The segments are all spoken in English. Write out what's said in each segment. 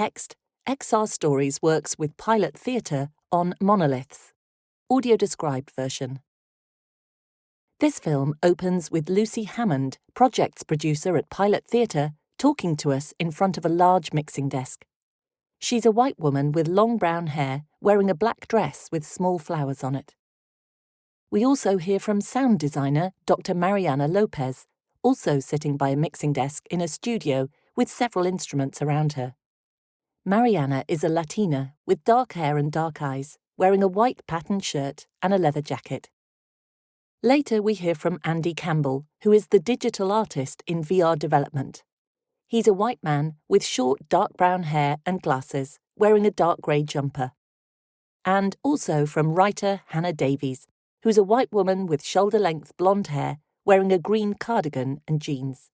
text, XR Stories works with Pilot Theatre on Monoliths. Audio described version. This film opens with Lucy Hammond, projects producer at Pilot Theatre, talking to us in front of a large mixing desk. She's a white woman with long brown hair, wearing a black dress with small flowers on it. We also hear from sound designer Dr. Mariana Lopez, also sitting by a mixing desk in a studio with several instruments around her. Mariana is a Latina with dark hair and dark eyes, wearing a white patterned shirt and a leather jacket. Later we hear from Andy Campbell, who is the digital artist in VR development. He's a white man with short dark brown hair and glasses, wearing a dark grey jumper. And also from writer Hannah Davies, who's a white woman with shoulder-length blonde hair, wearing a green cardigan and jeans.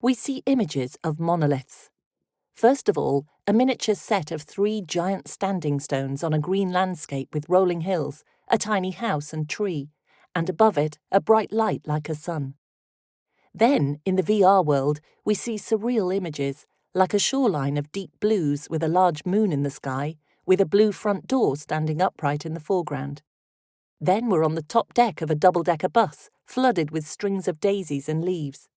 We see images of monoliths. First of all, a miniature set of 3 giant standing stones on a green landscape with rolling hills, a tiny house and tree, and above it a bright light like a sun. Then, in the VR world, we see surreal images, like a shoreline of deep blues with a large moon in the sky, with a blue front door standing upright in the foreground. Then we're on the top deck of a double-decker bus, flooded with strings of daisies and leaves.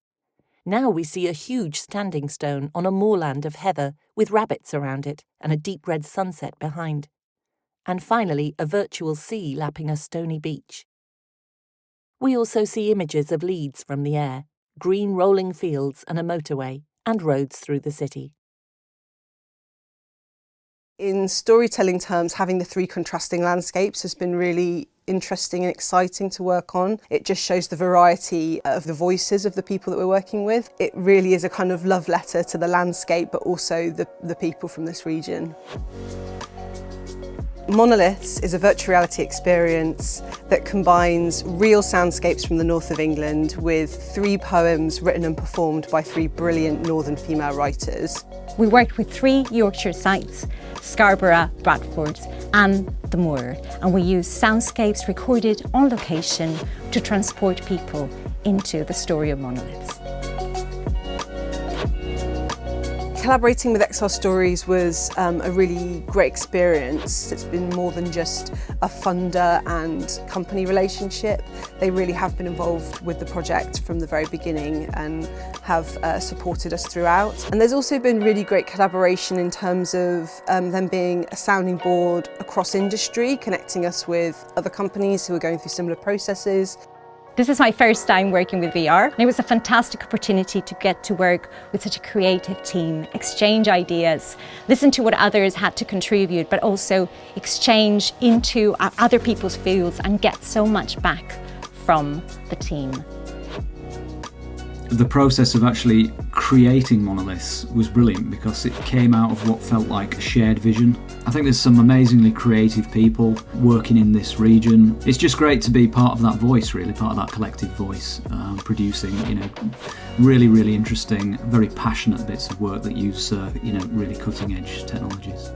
Now we see a huge standing stone on a moorland of heather with rabbits around it and a deep red sunset behind. And finally, a virtual sea lapping a stony beach. We also see images of Leeds from the air, green rolling fields and a motorway, and roads through the city. In storytelling terms, having the 3 contrasting landscapes has been really interesting and exciting to work on. It just shows the variety of the voices of the people that we're working with. It really is a kind of love letter to the landscape, but also the people from this region. Monoliths is a virtual reality experience that combines real soundscapes from the north of England with 3 poems written and performed by 3 brilliant northern female writers. We worked with 3 Yorkshire sites, Scarborough, Bradford and the Moor, and we used soundscapes recorded on location to transport people into the story of Monoliths. Collaborating with XR Stories was a really great experience. It's been more than just a funder and company relationship. They really have been involved with the project from the very beginning and have supported us throughout. And there's also been really great collaboration in terms of them being a sounding board across industry, connecting us with other companies who are going through similar processes. This is my first time working with VR, and it was a fantastic opportunity to get to work with such a creative team, exchange ideas, listen to what others had to contribute, but also exchange into other people's fields and get so much back from the team. The process of actually creating Monoliths was brilliant because it came out of what felt like a shared vision. I think there's some amazingly creative people working in this region. It's just great to be part of that voice, really, part of that collective voice, producing, really, really interesting, very passionate bits of work that use, really cutting-edge technologies.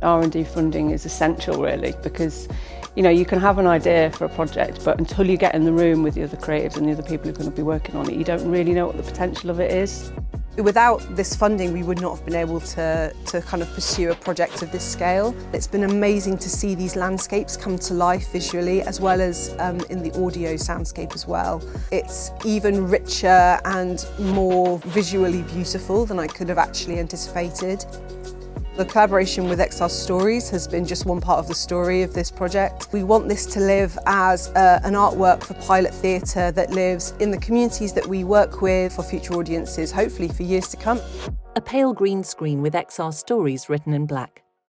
R&D funding is essential, really, because you can have an idea for a project, but until you get in the room with the other creatives and the other people who are going to be working on it, you don't really know what the potential of it is. Without this funding, we would not have been able to kind of pursue a project of this scale. It's been amazing to see these landscapes come to life visually, as well as in the audio soundscape as well. It's even richer and more visually beautiful than I could have actually anticipated. The collaboration with XR Stories has been just one part of the story of this project. We want this to live as an artwork for Pilot Theatre that lives in the communities that we work with for future audiences, hopefully for years to come. A pale green screen with XR Stories written in black.